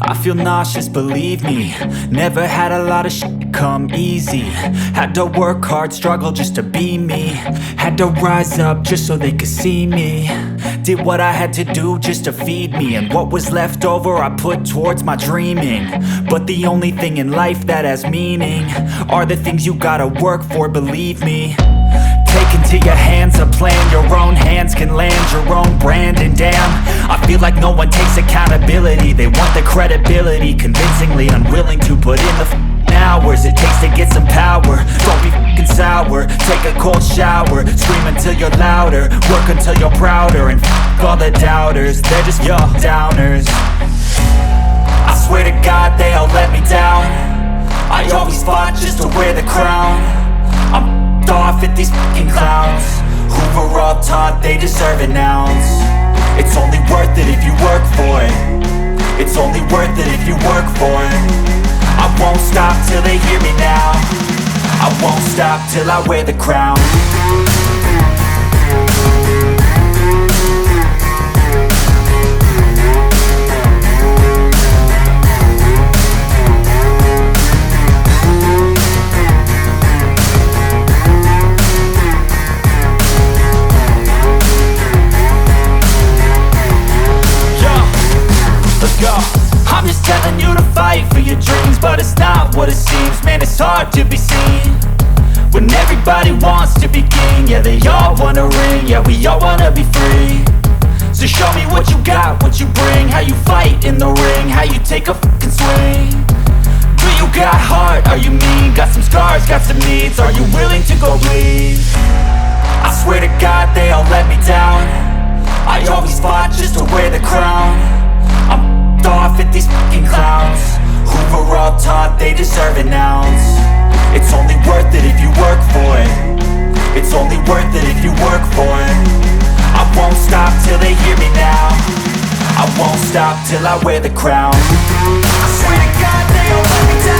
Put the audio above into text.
I feel nauseous, believe me. Never had a lot of shit come easy. Had to work hard, struggle just to be me. Had to rise up just so they could see me. Did what I had to do just to feed me, and what was left over I put towards my dreaming. But the only thing in life that has meaning are the things you gotta work for, believe me. Take into your hands a plan, your own hands can land your own brand. And damn, I feel like no one takes accountability. They want the credibility, convincingly unwilling to put in the hours it takes to get some power. Don't be f***ing sour, take a cold shower. Scream until you're louder, work until you're prouder. And f*** all the doubters, they're just your downers. I swear to God they all let me down. I always fought just to wear the crown. I'm off at these fucking clowns who were all taught they deserve an ounce. It's only worth it if you work for it. It's only worth it if you work for it. I won't stop till they hear me now. I won't stop till I wear the crown. I'm just telling you to fight for your dreams, but it's not what it seems. Man, it's hard to be seen when everybody wants to be king. Yeah, they all wanna ring, yeah, we all wanna be free. So show me what you got, what you bring, how you fight in the ring, how you take a fucking swing. Do you got heart, are you mean? Got some scars, got some needs, are you willing to go bleed? I swear to God they all let me down. I always fought just to wear the crown. I'm off at these fucking clowns who were all taught they deserve an ounce. It's only worth it if you work for it. It's only worth it if you work for it. I won't stop till they hear me now. I won't stop till I wear the crown. I swear to God they all let me down.